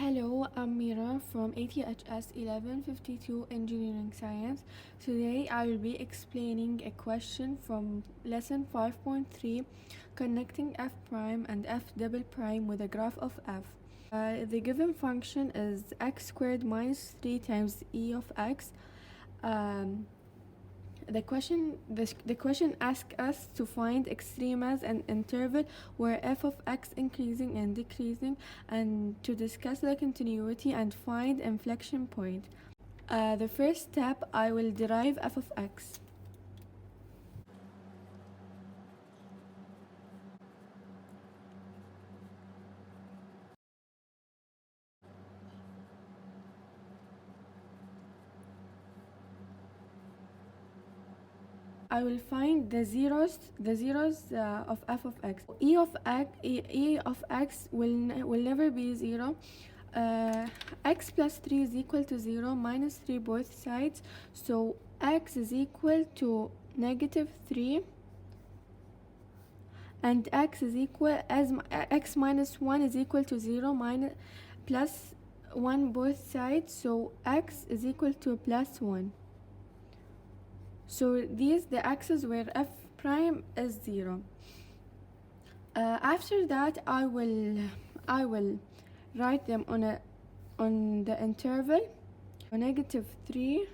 Hello, I'm Mira from ATHS 1152 Engineering Science. Today I will be explaining a question from lesson 5.3, connecting f prime and f double prime with a graph of f. The given function is x squared minus 3 times e of x. The question asks us to find extremas and interval where f of x increasing and decreasing, and to discuss the continuity and find inflection point. The first step, I will derive f of x. I will find the zeros of f of x. E of x will never be 0. X plus 3 is equal to 0, minus 3 both sides, so x is equal to negative 3, and x is equal as x minus 1 is equal to 0 minus plus 1 both sides, so x is equal to plus 1. So these the axes where f prime is 0. After that, I will write them on the interval. For negative 3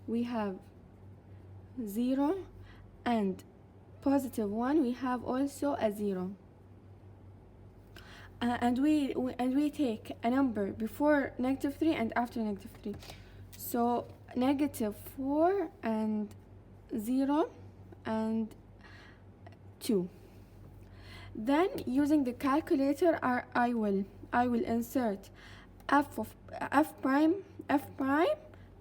we have 0, and positive 1 we have also a 0. And we take a number before negative 3 and after negative 3. So negative 4 and 0 and 2. Then using the calculator, I will insert f prime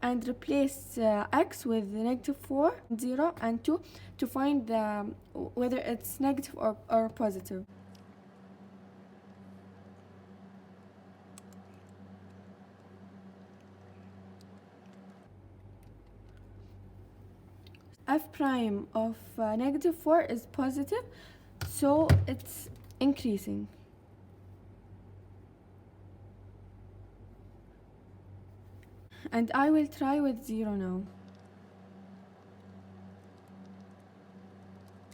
and replace x with negative 4, 0 and 2 to find whether it's negative or positive. F prime of negative 4 is positive, so it's increasing. And I will try with 0 now.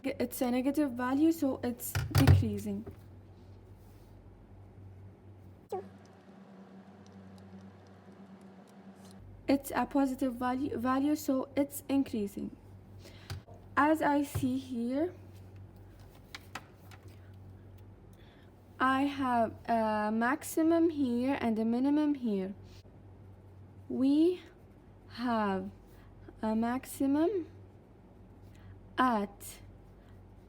It's a negative value, so it's decreasing. It's a positive value, so it's increasing. As I see here, I have a maximum here and a minimum here. We have a maximum at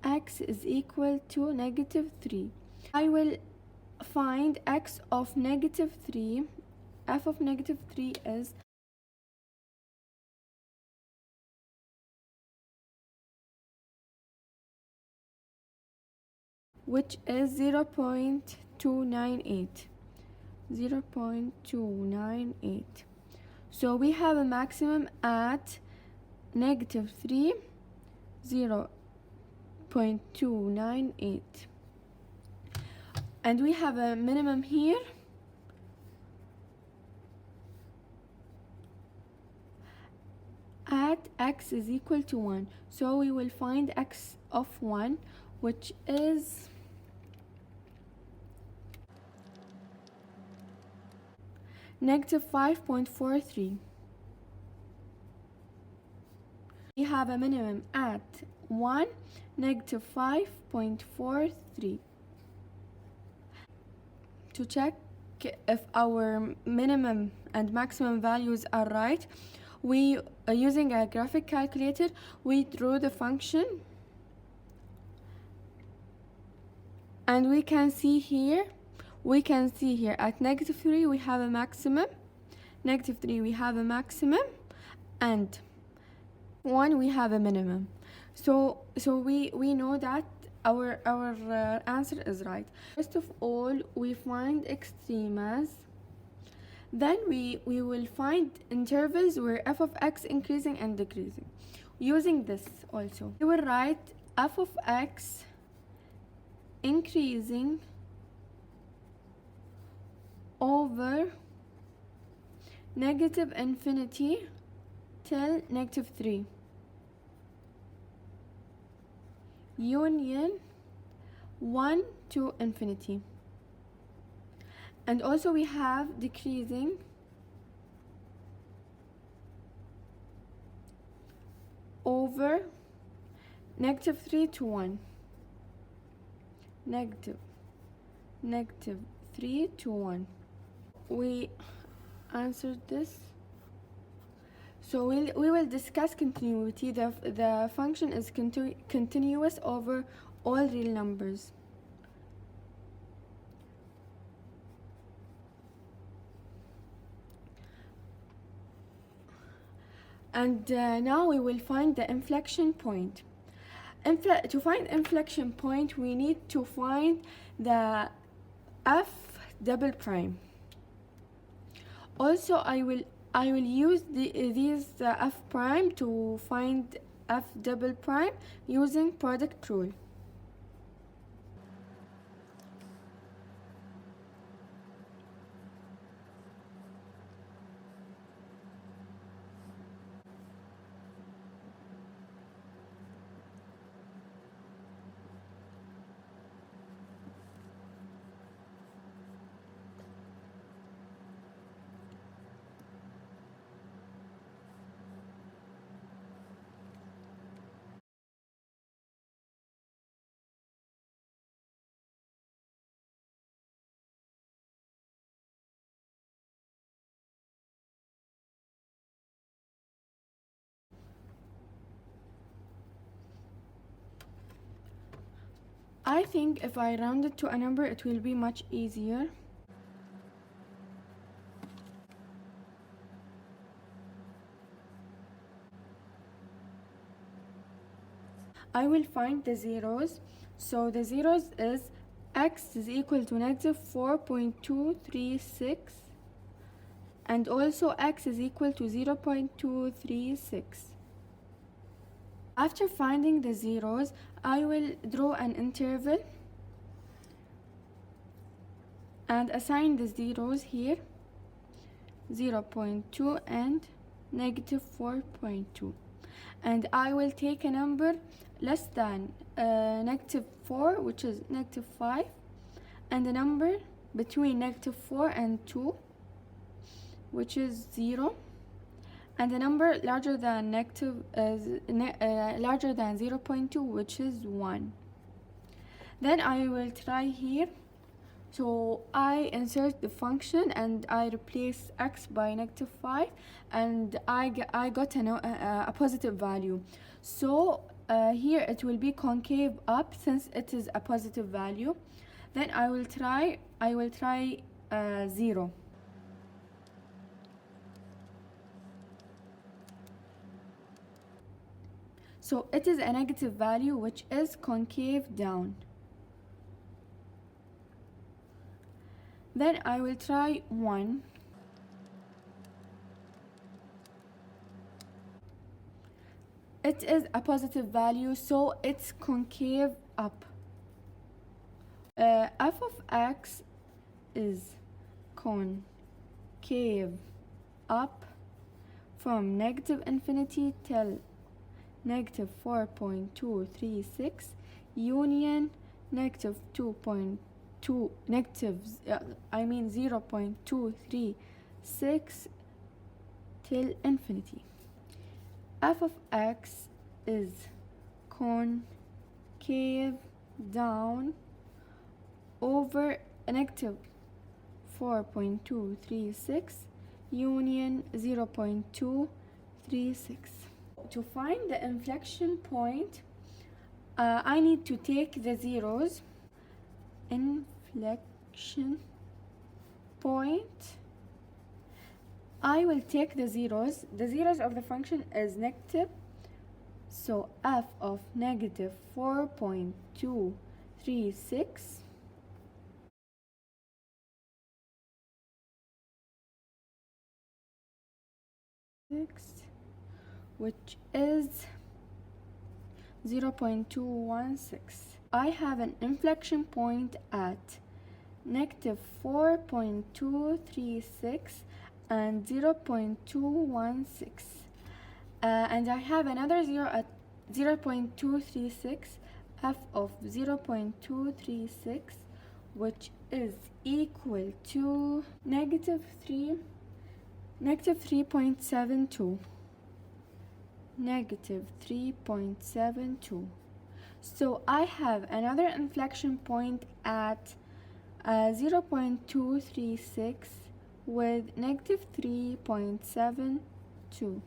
x is equal to negative 3. I will find x of negative 3. F of negative 3 is which is 0.298. So we have a maximum at negative 3, 0.298, and we have a minimum here at x is equal to 1. So we will find x of 1, which is negative 5.43. We have a minimum at 1, negative 5.43. To check if our minimum and maximum values are right, we using a graphic calculator, we draw the function, and we can see here at negative 3 we have a maximum, negative 3 we have a maximum, and 1 we have a minimum. So we know that our answer is right. First of all, we find extremas. Then we will find intervals where f of x increasing and decreasing. Using this also, we will write f of x increasing over over negative infinity till negative 3 union 1 to infinity. And also we have decreasing over negative 3 to 1, negative 3 to 1. We answered this. So we will discuss continuity. The function is continuous over all real numbers. And now we will find the inflection point. To find inflection point, we need to find the f double prime. Also, I will use these f prime to find f double prime using product rule. I think if I round it to a number, it will be much easier. I will find the zeros. So the zeros is x is equal to negative 4.236 and also x is equal to 0.236. After finding the zeros, I will draw an interval and assign the zeros here 0.2 and negative 4.2, and I will take a number less than negative 4, which is negative 5, and a number between negative 4 and 2, which is 0, and a number larger than larger than 0.2, which is 1. Then I will try here. So I insert the function and I replace x by negative 5, and I got a positive value. So here it will be concave up since it is a positive value. Then I will try 0. So it is a negative value, which is concave down. Then I will try 1. It is a positive value, so it's concave up. F of x is concave up from negative infinity till negative 4.236 union negative 2.2 negative 0.236 till infinity. F of x is concave down over negative 4.236 union 0.236. To find the inflection point, I need to take the zeros. Inflection point, I will take the zeros. The zeros of the function is negative, so f of negative 4.236 which is 0.216. I have an inflection point at negative 4.236 and 0.216. And I have another 0 at 0.236, f of 0.236, which is equal to negative 3.72. Negative 3.72. So I have another inflection point at 0.236 with negative 3.72.